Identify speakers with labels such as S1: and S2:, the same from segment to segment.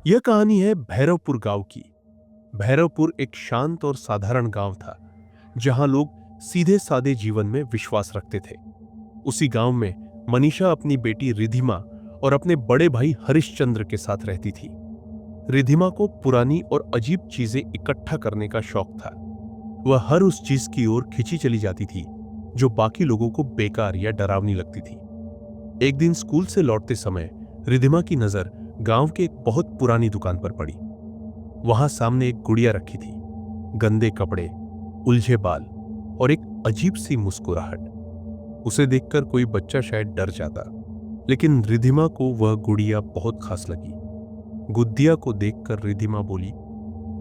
S1: यह कहानी है भैरवपुर गांव की। भैरवपुर एक शांत और साधारण गांव था, जहां लोग सीधे सादे जीवन में विश्वास रखते थे। उसी गांव में मनीषा अपनी बेटी रिधिमा और अपने बड़े भाई हरिश्चंद्र के साथ रहती थी। रिधिमा को पुरानी और अजीब चीजें इकट्ठा करने का शौक था। वह हर उस चीज की ओर खिंची चली जाती थी जो बाकी लोगों को बेकार या डरावनी लगती थी। एक दिन स्कूल से लौटते समय रिधिमा की नजर गांव के एक बहुत पुरानी दुकान पर पड़ी। वहां सामने एक गुड़िया रखी थी, गंदे कपड़े, उलझे बाल और एक अजीब सी मुस्कुराहट। उसे देखकर कोई बच्चा शायद डर जाता, लेकिन रिधिमा को वह गुड़िया बहुत खास लगी। गुद्दिया को देखकर रिधिमा बोली,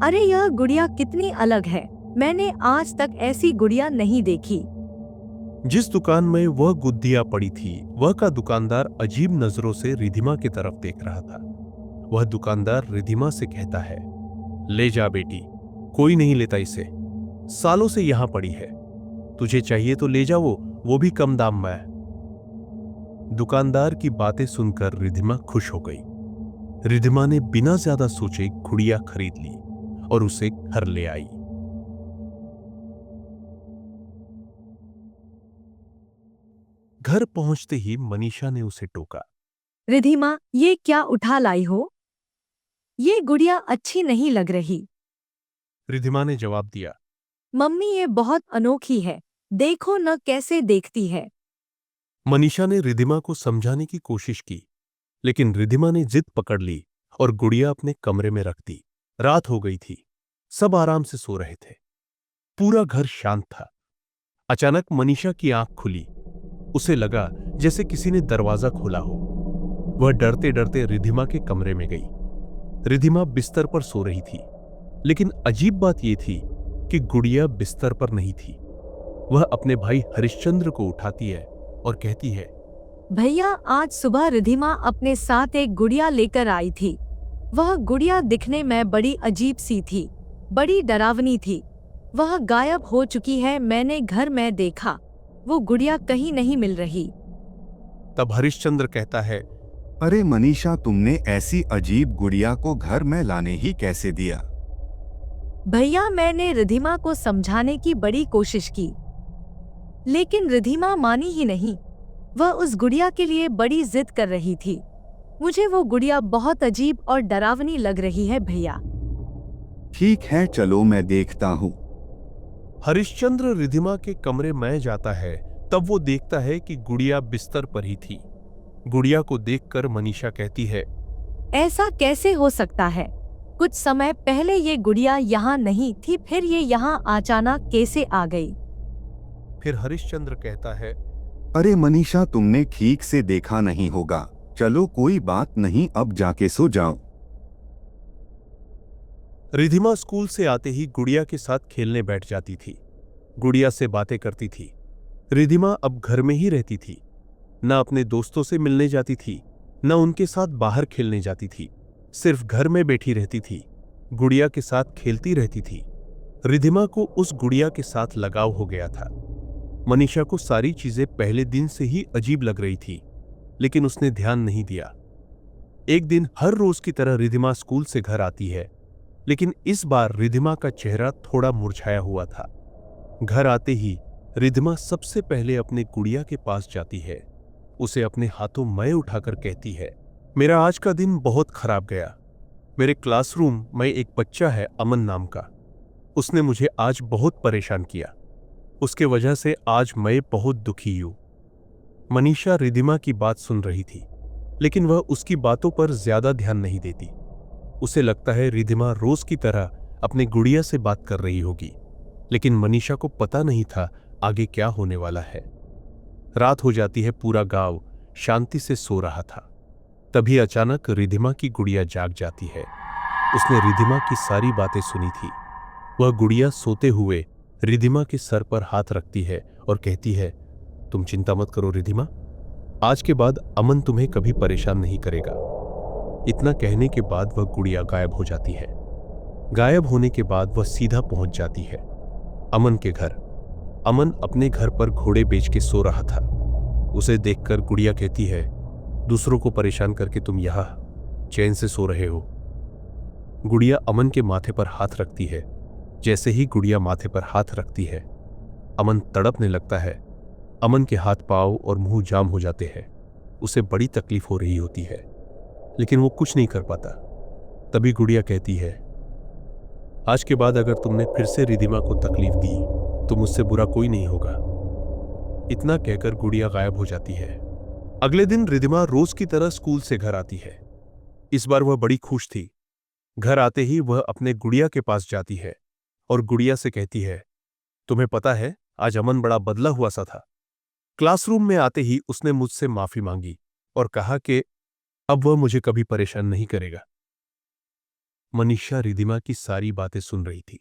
S2: अरे यह गुड़िया कितनी अलग है, मैंने आज तक ऐसी गुड़िया नहीं देखी।
S1: जिस दुकान में वह गुद्दिया पड़ी थी, वह का दुकानदार अजीब नजरों से रिधिमा की तरफ देख रहा था। वह दुकानदार रिधिमा से कहता है, ले जा बेटी, कोई नहीं लेता इसे, सालों से यहां पड़ी है, तुझे चाहिए तो ले जाओ, वो भी कम दाम में। दुकानदार की बातें सुनकर रिधिमा खुश हो गई। रिधिमा ने बिना ज्यादा सोचे गुड़िया खरीद ली और उसे घर ले आई। घर पहुंचते ही मनीषा ने उसे टोका,
S2: रिधिमा, ये क्या उठा लाई हो? ये गुड़िया अच्छी नहीं लग रही।
S1: रिधिमा ने जवाब दिया,
S2: मम्मी ये बहुत अनोखी है, देखो न कैसे देखती है।
S1: मनीषा ने रिधिमा को समझाने की कोशिश की, लेकिन रिधिमा ने जिद पकड़ ली और गुड़िया अपने कमरे में रख दी। रात हो गई थी, सब आराम से सो रहे थे, पूरा घर शांत था। अचानक मनीषा की आंख खुली। उसे लगा जैसे किसी ने दरवाजा खोला हो। वह डरते डरते रिधिमा के कमरे में गई। रिधिमा बिस्तर पर सो रही थी, लेकिन अजीब बात यह थी कि गुड़िया बिस्तर पर नहीं थी। वह अपने भाई हरिश्चंद्र को उठाती है और कहती है,
S2: भैया, आज सुबह रिधिमा अपने साथ एक गुड़िया लेकर आई थी। वह गुड़िया दिखने में बड़ी अजीब सी थी, बड़ी डरावनी थी। वह गायब हो चुकी है, मैंने घर में देखा, वो गुड़िया कहीं नहीं मिल रही।
S1: तब हरिश्चंद्र कहता है,
S3: अरे मनीषा, तुमने ऐसी अजीब गुड़िया को घर में लाने ही कैसे दिया?
S2: भैया, मैंने रिधिमा को समझाने की बड़ी कोशिश की, लेकिन रिधिमा मानी ही नहीं। वह उस गुड़िया के लिए बड़ी जिद कर रही थी। मुझे वो गुड़िया बहुत अजीब और डरावनी लग रही है भैया।
S3: ठीक है, चलो मैं देखता हूँ।
S1: हरिश्चंद्र रिधिमा के कमरे में जाता है। तब वो देखता है कि गुड़िया बिस्तर पर ही थी। गुड़िया को देखकर मनीषा कहती है,
S2: ऐसा कैसे हो सकता है? कुछ समय पहले ये गुड़िया यहाँ नहीं थी, फिर ये यहाँ अचानक कैसे आ गई?
S1: फिर हरिश्चंद्र कहता है,
S3: अरे मनीषा, तुमने ठीक से देखा नहीं होगा। चलो कोई बात नहीं, अब जाके सो जाओ।
S1: रिधिमा स्कूल से आते ही गुड़िया के साथ खेलने बैठ जाती थी। गुड़िया से बातें करती थी। रिधिमा अब घर में ही रहती थी, न अपने दोस्तों से मिलने जाती थी, न उनके साथ बाहर खेलने जाती थी। सिर्फ घर में बैठी रहती थी, गुड़िया के साथ खेलती रहती थी। रिधिमा को उस गुड़िया के साथ लगाव हो गया था। मनीषा को सारी चीजें पहले दिन से ही अजीब लग रही थी, लेकिन उसने ध्यान नहीं दिया। एक दिन हर रोज की तरह रिधिमा स्कूल से घर आती है, लेकिन इस बार रिधिमा का चेहरा थोड़ा मुरझाया हुआ था। घर आते ही रिधिमा सबसे पहले अपने गुड़िया के पास जाती है। उसे अपने हाथों में उठाकर कहती है, मेरा आज का दिन बहुत खराब गया। मेरे क्लासरूम में एक बच्चा है, अमन नाम का। उसने मुझे आज बहुत परेशान किया। उसके वजह से आज मैं बहुत दुखी हूं। मनीषा रिधिमा की बात सुन रही थी, लेकिन वह उसकी बातों पर ज्यादा ध्यान नहीं देती। उसे लगता है रिधिमा रोज की तरह अपने गुड़िया से बात कर रही होगी, लेकिन मनीषा को पता नहीं था आगे क्या होने वाला है। रात हो जाती है, पूरा गांव शांति से सो रहा था। तभी अचानक रिधिमा की गुड़िया जाग जाती है। उसने रिधिमा की सारी बातें सुनी थी। वह गुड़िया सोते हुए रिधिमा के सर पर हाथ रखती है और कहती है, तुम चिंता मत करो रिधिमा, आज के बाद अमन तुम्हें कभी परेशान नहीं करेगा। इतना कहने के बाद वह गुड़िया गायब हो जाती है। गायब होने के बाद वह सीधा पहुंच जाती है अमन के घर। अमन अपने घर पर घोड़े बेच के सो रहा था। उसे देखकर गुड़िया कहती है, दूसरों को परेशान करके तुम यहां चैन से सो रहे हो, गुड़िया अमन के माथे पर हाथ रखती है। जैसे ही गुड़िया माथे पर हाथ रखती है, अमन तड़पने लगता है। अमन के हाथ पांव और मुंह जाम हो जाते हैं। उसे बड़ी तकलीफ हो रही होती है, लेकिन वो कुछ नहीं कर पाता। तभी गुड़िया कहती है, आज के बाद अगर तुमने फिर से रिधिमा को तकलीफ दी तो मुझसे बुरा कोई नहीं होगा। इतना कहकर गुड़िया गायब हो जाती है। अगले दिन रिधिमा रोज की तरह स्कूल से घर आती है। इस बार वह बड़ी खुश थी। घर आते ही वह अपने गुड़िया के पास जाती है और गुड़िया से कहती है, तुम्हें पता है आज अमन बड़ा बदला हुआ सा था। क्लासरूम में आते ही उसने मुझसे माफी मांगी और कहा कि अब वह मुझे कभी परेशान नहीं करेगा। मनीषा रिधिमा की सारी बातें सुन रही थी।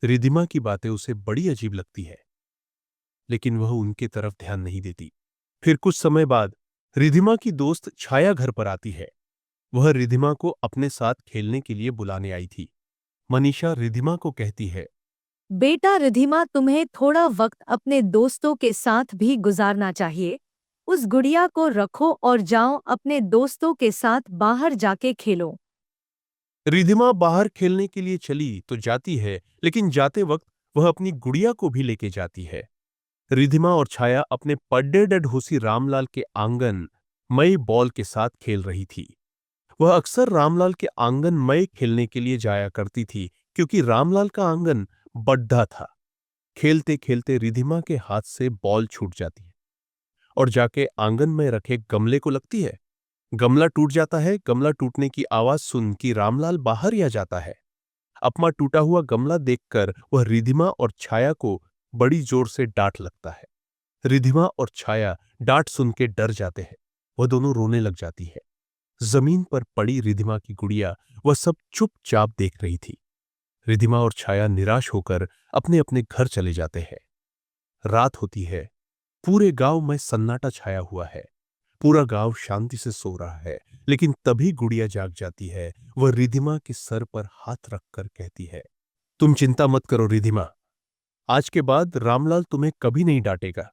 S1: रिधिमा की बातें उसे बड़ी अजीब लगती है, लेकिन वह उनके तरफ ध्यान नहीं देती। फिर कुछ समय बाद रिधिमा की दोस्त छाया घर पर आती है। वह रिधिमा को अपने साथ खेलने के लिए बुलाने आई थी। मनीषा रिधिमा को कहती है,
S2: बेटा रिधिमा, तुम्हें थोड़ा वक्त अपने दोस्तों के साथ भी गुजारना चाहिए। उस गुड़िया को रखो और जाओ अपने दोस्तों के साथ बाहर जाके खेलो।
S1: रिधिमा बाहर खेलने के लिए चली तो जाती है, लेकिन जाते वक्त वह अपनी गुड़िया को भी लेके जाती है। रिधिमा और छाया अपने पड्डे डढोसी रामलाल के आंगन मई बॉल के साथ खेल रही थी। वह अक्सर रामलाल के आंगन मई खेलने के लिए जाया करती थी, क्योंकि रामलाल का आंगन बड्ढा था। खेलते खेलते रिधिमा के हाथ से बॉल छूट जाती है और जाके आंगन में रखे गमले को लगती है। गमला टूट जाता है। गमला टूटने की आवाज सुन कि रामलाल बाहर ही आ जाता है। अपना टूटा हुआ गमला देखकर वह रिधिमा और छाया को बड़ी जोर से डांट लगता है। रिधिमा और छाया डांट सुन के डर जाते हैं। वह दोनों रोने लग जाती है। जमीन पर पड़ी रिधिमा की गुड़िया वह सब चुपचाप देख रही थी। रिधिमा और छाया निराश होकर अपने अपने घर चले जाते हैं। रात होती है। पूरे गांव में सन्नाटा छाया हुआ है। पूरा गांव शांति से सो रहा है, लेकिन तभी गुड़िया जाग जाती है। वह रिधिमा के सर पर हाथ रखकर कहती है, तुम चिंता मत करो रिधिमा, आज के बाद रामलाल तुम्हें कभी नहीं डांटेगा।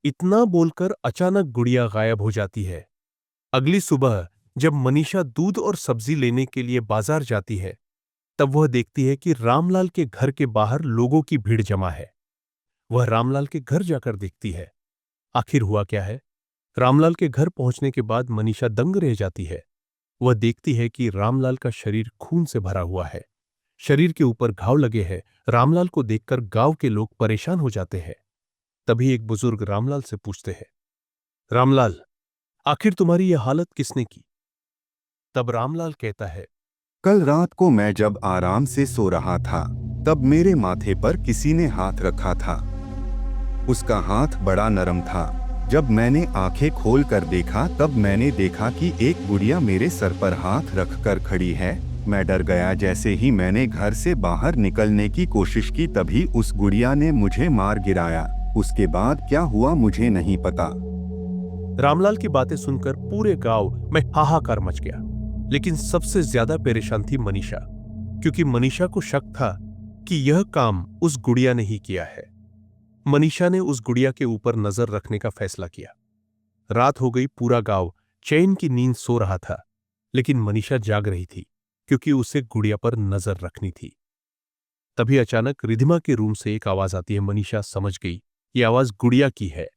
S1: इतना बोलकर अचानक गुड़िया गायब हो जाती है। अगली सुबह जब मनीषा दूध और सब्जी लेने के लिए बाजार जाती है, तब वह देखती है कि रामलाल के घर के बाहर लोगों की भीड़ जमा है। वह रामलाल के घर जाकर देखती है। आखिर हुआ क्या है? रामलाल के घर पहुंचने के बाद मनीषा दंग रह जाती है। वह देखती है कि रामलाल का शरीर खून से भरा हुआ है। शरीर के ऊपर घाव लगे हैं। रामलाल को देखकर गांव के लोग परेशान हो जाते हैं। तभी एक बुजुर्ग रामलाल से पूछते हैं, रामलाल, आखिर तुम्हारी यह हालत किसने की? तब रामलाल कहता है,
S3: कल रात को मैं जब आराम से सो रहा था, तब मेरे माथे पर किसी ने हाथ रखा था। उसका हाथ बड़ा नरम था। जब मैंने आंखें खोल कर देखा, तब मैंने देखा कि एक गुड़िया मेरे सर पर हाथ रखकर खड़ी है। मैं डर गया। जैसे ही मैंने घर से बाहर निकलने की कोशिश की, तभी उस गुड़िया ने मुझे मार गिराया। उसके बाद क्या हुआ मुझे नहीं पता।
S1: रामलाल की बातें सुनकर पूरे गांव में हाहाकार मच गया, लेकिन सबसे ज्यादा परेशान थी मनीषा, क्योंकि मनीषा को शक था कि यह काम उस गुड़िया ने ही किया है। मनीषा ने उस गुड़िया के ऊपर नजर रखने का फैसला किया। रात हो गई। पूरा गांव चैन की नींद सो रहा था, लेकिन मनीषा जाग रही थी, क्योंकि उसे गुड़िया पर नजर रखनी थी। तभी अचानक रिधिमा के रूम से एक आवाज आती है। मनीषा समझ गई, ये आवाज गुड़िया की है।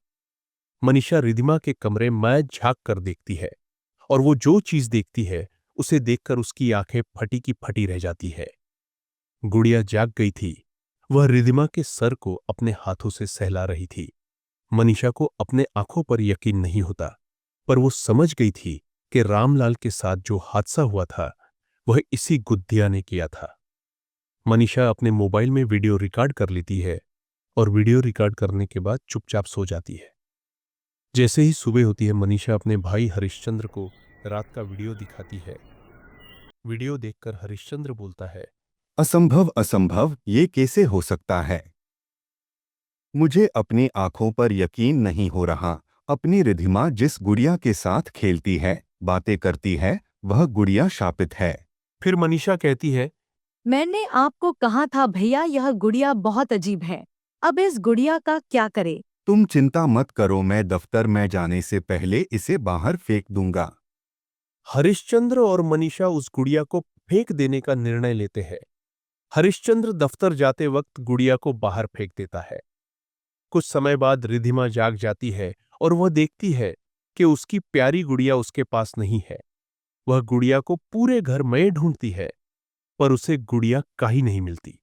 S1: मनीषा रिधिमा के कमरे में झांक कर देखती है, और वो जो चीज देखती है उसे देखकर उसकी आंखें फटी की फटी रह जाती है। गुड़िया जाग गई थी। वह रिधिमा के सर को अपने हाथों से सहला रही थी। मनीषा को अपने आंखों पर यकीन नहीं होता, पर वो समझ गई थी कि रामलाल के साथ जो हादसा हुआ था वह इसी गुद्दिया ने किया था। मनीषा अपने मोबाइल में वीडियो रिकॉर्ड कर लेती है और वीडियो रिकॉर्ड करने के बाद चुपचाप सो जाती है। जैसे ही सुबह होती है, मनीषा अपने भाई हरिश्चंद्र को रात का वीडियो दिखाती है। वीडियो देखकर हरिश्चंद्र बोलता है,
S3: असंभव असंभव, ये कैसे हो सकता है? मुझे अपनी आंखों पर यकीन नहीं हो रहा। अपनी रिधिमा जिस गुड़िया के साथ खेलती है, बातें करती है, वह गुड़िया शापित है।
S1: फिर मनीषा कहती है,
S2: मैंने आपको कहा था भैया, यह गुड़िया बहुत अजीब है। अब इस गुड़िया का क्या करे?
S3: तुम चिंता मत करो, मैं दफ्तर में जाने से पहले इसे बाहर फेंक दूंगा।
S1: हरिश्चंद्र और मनीषा उस गुड़िया को फेंक देने का निर्णय लेते हैं। हरिश्चंद्र दफ्तर जाते वक्त गुड़िया को बाहर फेंक देता है। कुछ समय बाद रिधिमा जाग जाती है और वह देखती है कि उसकी प्यारी गुड़िया उसके पास नहीं है। वह गुड़िया को पूरे घर में ढूंढती है, पर उसे गुड़िया कहीं नहीं मिलती।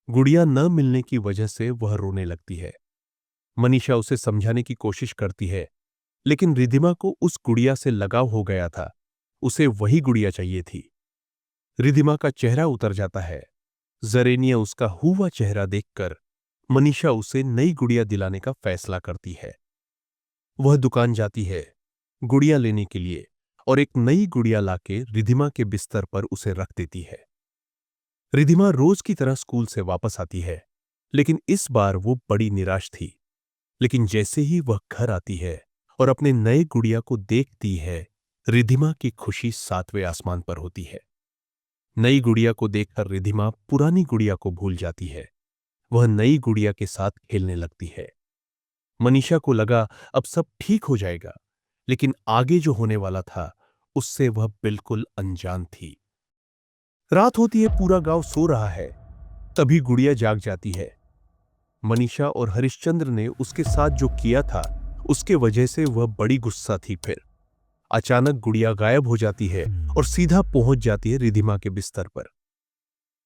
S1: गुड़िया न मिलने की वजह से वह रोने लगती है। मनीषा उसे समझाने की कोशिश करती है, लेकिन रिधिमा को उस गुड़िया से लगाव हो गया था। उसे वही गुड़िया चाहिए थी। रिधिमा का चेहरा उतर जाता है। जरेनिया उसका हुआ चेहरा देखकर मनीषा उसे नई गुड़िया दिलाने का फैसला करती है। वह दुकान जाती है गुड़िया लेने के लिए और एक नई गुड़िया लाके रिधिमा के बिस्तर पर उसे रख देती है। रिधिमा रोज की तरह स्कूल से वापस आती है, लेकिन इस बार वो बड़ी निराश थी। लेकिन जैसे ही वह घर आती है और अपने नए गुड़िया को देखती है, रिधिमा की खुशी 7वें आसमान पर होती है। नई गुड़िया को देखकर रिधिमा पुरानी गुड़िया को भूल जाती है। वह नई गुड़िया के साथ खेलने लगती है। मनीषा को लगा अब सब ठीक हो जाएगा, लेकिन आगे जो होने वाला था उससे वह बिल्कुल अनजान थी। रात होती है, पूरा गांव सो रहा है। तभी गुड़िया जाग जाती है। मनीषा और हरिश्चंद्र ने उसके साथ जो किया था उसके वजह से वह बड़ी गुस्सा थी। फिर अचानक गुड़िया गायब हो जाती है और सीधा पहुंच जाती है रिधिमा के बिस्तर पर।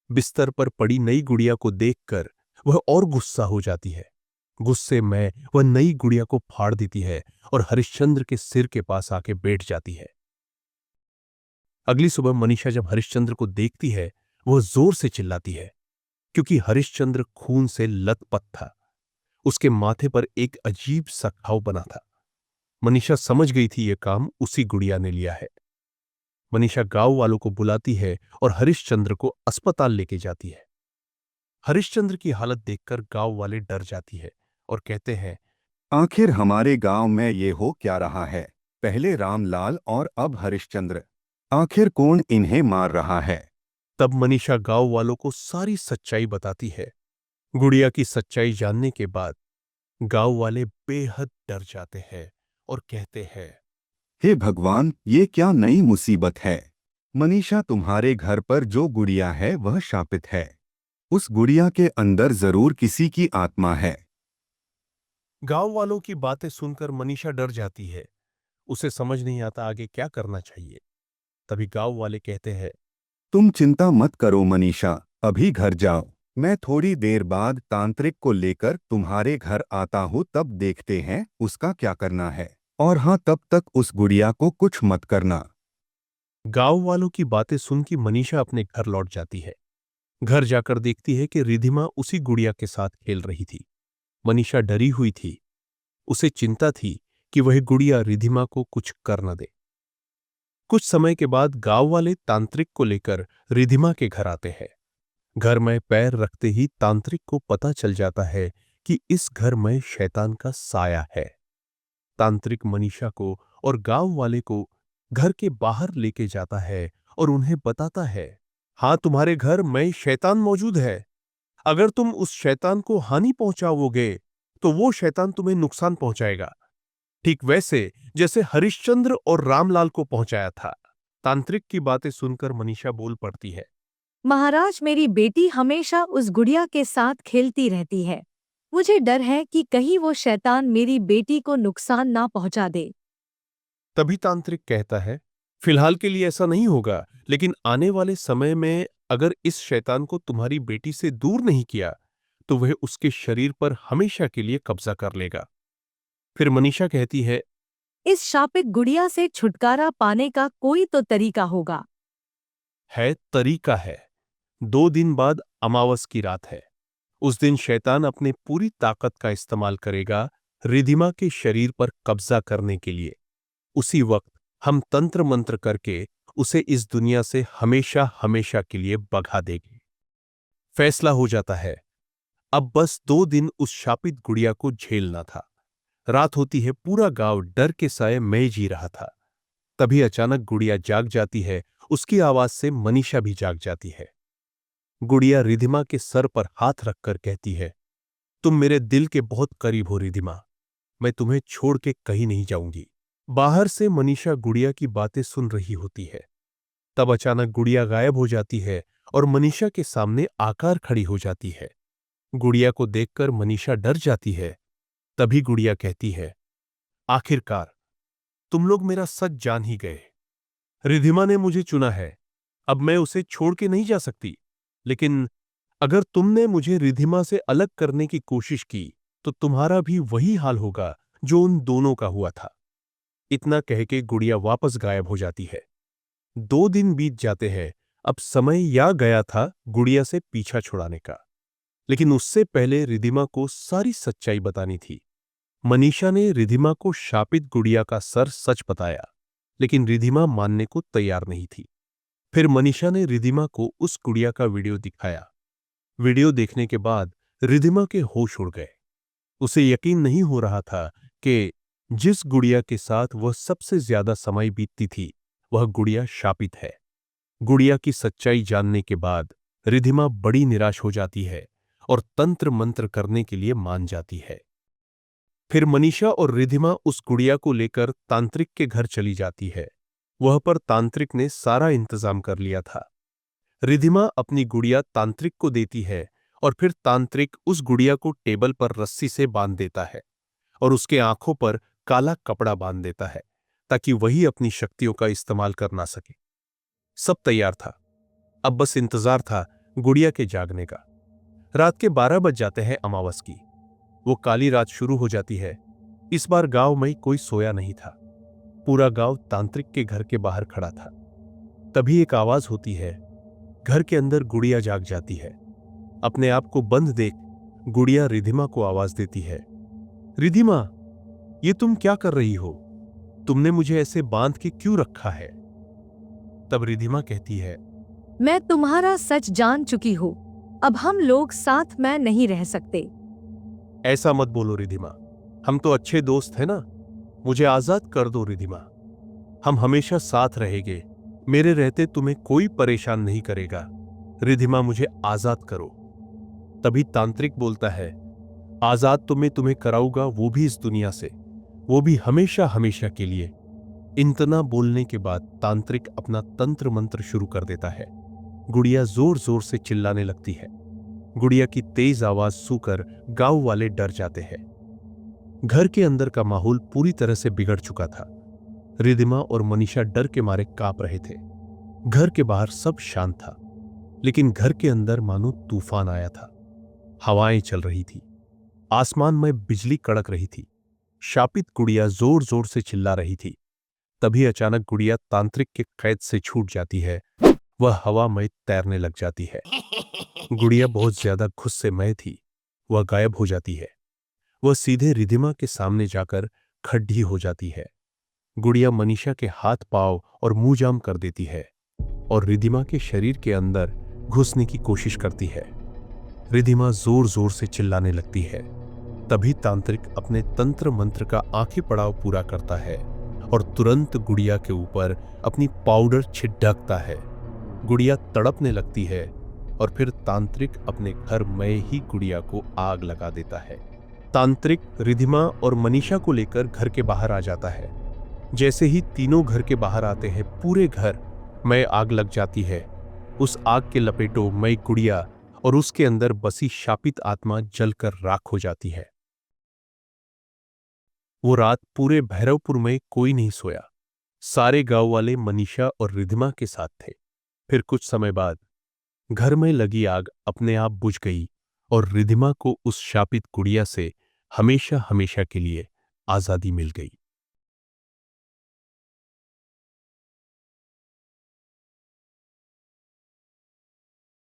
S1: बिस्तर पर पड़ी नई गुड़िया को देखकर वह और गुस्सा हो जाती है। गुस्से में वह नई गुड़िया को फाड़ देती है और हरिश्चंद्र के सिर के पास आके बैठ जाती है। अगली सुबह मनीषा जब हरिश्चंद्र को देखती है, वह जोर से चिल्लाती है, क्योंकि हरिश्चंद्र खून से लथपथ था। उसके माथे पर एक अजीब सा घाव बना था। मनीषा समझ गई थी यह काम उसी गुड़िया ने लिया है। मनीषा गांव वालों को बुलाती है और हरिश्चंद्र को अस्पताल लेके जाती है। हरिश्चंद्र की हालत देखकर गांव वाले डर जाती है और कहते हैं,
S3: आखिर हमारे गांव में ये हो क्या रहा है? पहले रामलाल और अब हरिश्चंद्र। आखिर कौन इन्हें मार रहा है?
S1: तब मनीषा गांव वालों को सारी सच्चाई बताती है। गुड़िया की सच्चाई जानने के बाद गांव वाले बेहद डर जाते हैं और कहते हैं,
S3: हे भगवान, ये क्या नई मुसीबत है? मनीषा, तुम्हारे घर पर जो गुड़िया है वह शापित है। उस गुड़िया के अंदर जरूर किसी की आत्मा है।
S1: गांव वालों की बातें सुनकर मनीषा डर जाती है। उसे समझ नहीं आता आगे क्या करना चाहिए। तभी गांव वाले कहते हैं,
S3: तुम चिंता मत करो मनीषा, अभी घर जाओ। मैं थोड़ी देर बाद तांत्रिक को लेकर तुम्हारे घर आता हूँ, तब देखते हैं उसका क्या करना है। और हाँ, तब तक उस गुड़िया को कुछ मत करना।
S1: गांव वालों की बातें सुन के मनीषा अपने घर लौट जाती है। घर जाकर देखती है कि रिधिमा उसी गुड़िया के साथ खेल रही थी। मनीषा डरी हुई थी। उसे चिंता थी कि वह गुड़िया रिधिमा को कुछ कर न दे। कुछ समय के बाद गांव वाले तांत्रिक को लेकर रिधिमा के घर आते हैं। घर में पैर रखते ही तांत्रिक को पता चल जाता है कि इस घर में शैतान का साया है। तांत्रिक मनीषा को और गांव वाले को घर के बाहर लेके जाता है और उन्हें बताता है, हाँ, तुम्हारे घर में शैतान मौजूद है। अगर तुम उस शैतान को हानि पहुंचाओगे तो वो शैतान तुम्हें नुकसान पहुंचाएगा, ठीक वैसे जैसे हरिश्चंद्र और रामलाल को पहुंचाया था। तांत्रिक की बातें सुनकर मनीषा बोल पड़ती है,
S2: महाराज, मेरी बेटी हमेशा उस गुड़िया के साथ खेलती रहती है। मुझे डर है कि कहीं वो शैतान मेरी बेटी को नुकसान ना पहुंचा दे।
S1: तभी तांत्रिक कहता है, फिलहाल के लिए ऐसा नहीं होगा, लेकिन आने वाले समय में अगर इस शैतान को तुम्हारी बेटी से दूर नहीं किया तो वह उसके शरीर पर हमेशा के लिए कब्जा कर लेगा। फिर मनीषा कहती है,
S2: इस शापित गुड़िया से छुटकारा पाने का कोई तो तरीका होगा।
S1: तरीका है। 2 दिन बाद अमावस की रात है। उस दिन शैतान अपने पूरी ताकत का इस्तेमाल करेगा रिधिमा के शरीर पर कब्जा करने के लिए। उसी वक्त हम तंत्र मंत्र करके उसे इस दुनिया से हमेशा हमेशा के लिए भगा देंगे। फैसला हो जाता है। अब बस 2 दिन उस शापित गुड़िया को झेलना था। रात होती है, पूरा गांव डर के साए में जी रहा था। तभी अचानक गुड़िया जाग जाती है। उसकी आवाज से मनीषा भी जाग जाती है। गुड़िया रिधिमा के सर पर हाथ रखकर कहती है, तुम मेरे दिल के बहुत करीब हो रिधिमा, मैं तुम्हें छोड़ के कहीं नहीं जाऊंगी। बाहर से मनीषा गुड़िया की बातें सुन रही होती है। तब अचानक गुड़िया गायब हो जाती है और मनीषा के सामने आकर खड़ी हो जाती है। गुड़िया को देखकर मनीषा डर जाती है। तभी गुड़िया कहती है, आखिरकार तुम लोग मेरा सच जान ही गए। रिधिमा ने मुझे चुना है, अब मैं उसे छोड़ के नहीं जा सकती। लेकिन अगर तुमने मुझे रिधिमा से अलग करने की कोशिश की तो तुम्हारा भी वही हाल होगा जो उन दोनों का हुआ था। इतना कह के गुड़िया वापस गायब हो जाती है। 2 दिन बीत जाते हैं। अब समय या गया था गुड़िया से पीछा छुड़ाने का, लेकिन उससे पहले रिधिमा को सारी सच्चाई बतानी थी। मनीषा ने रिधिमा को शापित गुड़िया का सर सच बताया, लेकिन रिधिमा मानने को तैयार नहीं थी। फिर मनीषा ने रिधिमा को उस गुड़िया का वीडियो दिखाया। वीडियो देखने के बाद रिधिमा के होश उड़ गए। उसे यकीन नहीं हो रहा था कि जिस गुड़िया के साथ वह सबसे ज्यादा समय बीतती थी वह गुड़िया शापित है। गुड़िया की सच्चाई जानने के बाद रिधिमा बड़ी निराश हो जाती है और तंत्र मंत्र करने के लिए मान जाती है। फिर मनीषा और रिधिमा उस गुड़िया को लेकर तांत्रिक के घर चली जाती है। वह पर तांत्रिक ने सारा इंतजाम कर लिया था। रिधिमा अपनी गुड़िया तांत्रिक को देती है और फिर तांत्रिक उस गुड़िया को टेबल पर रस्सी से बांध देता है और उसके आंखों पर काला कपड़ा बांध देता है ताकि वही अपनी शक्तियों का इस्तेमाल कर ना सके। सब तैयार था, अब बस इंतजार था गुड़िया के जागने का। रात के 12 बज जाते हैं अमावस की। वो काली रात शुरू हो जाती है। इस बार गांव में कोई सोया नहीं था। पूरा गांव तांत्रिक के घर के बाहर खड़ा था। तभी एक आवाज होती है। घर के अंदर गुड़िया जाग जाती है। अपने आप को बंद देख गुड़िया रिधिमा को आवाज देती है, रिधिमा, ये तुम क्या कर रही हो? तुमने मुझे ऐसे बांध के क्यों रखा है? तब रिधिमा कहती है,
S2: मैं तुम्हारा सच जान चुकी हूँ। अब हम लोग साथ में नहीं रह सकते।
S1: ऐसा मत बोलो रिधिमा, हम तो अच्छे दोस्त हैं ना। मुझे आजाद कर दो रिधिमा, हम हमेशा साथ रहेंगे। मेरे रहते तुम्हें कोई परेशान नहीं करेगा। रिधिमा, मुझे आजाद करो। तभी तांत्रिक बोलता है, आजाद तो मैं तुम्हें कराऊंगा, वो भी इस दुनिया से, वो भी हमेशा हमेशा के लिए। इतना बोलने के बाद तांत्रिक अपना तंत्र मंत्र शुरू कर देता है। गुड़िया जोर जोर से चिल्लाने लगती है। गुड़िया की तेज आवाज सुनकर गांव वाले डर जाते हैं। घर के अंदर का माहौल पूरी तरह से बिगड़ चुका था। रिधिमा और मनीषा डर के मारे कांप रहे थे। घर के बाहर सब शांत था, लेकिन घर के अंदर मानो तूफान आया था। हवाएं चल रही थी, आसमान में बिजली कड़क रही थी। शापित गुड़िया जोर जोर से चिल्ला रही थी। तभी अचानक गुड़िया तांत्रिक के कैद से छूट जाती है। वह हवा में तैरने लग जाती है। गुड़िया बहुत ज्यादा गुस्सेमय थी। वह गायब हो जाती है। वह सीधे रिधिमा के सामने जाकर खड़ी हो जाती है। गुड़िया मनीषा के हाथ पांव और मुंह जाम कर देती है और रिधिमा के शरीर के अंदर घुसने की कोशिश करती है। रिधिमा जोर जोर से चिल्लाने लगती है। तभी तांत्रिक अपने तंत्र मंत्र का आखिरी पड़ाव पूरा करता है और तुरंत गुड़िया के ऊपर अपनी पाउडर छिड़कता है। गुड़िया तड़पने लगती है और फिर तांत्रिक अपने घर में ही गुड़िया को आग लगा देता है। तांत्रिक रिधिमा और मनीषा को लेकर घर के बाहर आ जाता है। जैसे ही तीनों घर के बाहर आते हैं, पूरे घर में आग लग जाती है। उस आग के लपेटों में गुड़िया और उसके अंदर बसी शापित आत्मा जलकर राख हो जाती है। वो रात पूरे भैरवपुर में कोई नहीं सोया। सारे गांव वाले मनीषा और रिधिमा के साथ थे। फिर कुछ समय बाद घर में लगी आग अपने आप बुझ गई और रिधिमा को उस शापित गुड़िया से हमेशा हमेशा के लिए आजादी मिल गई।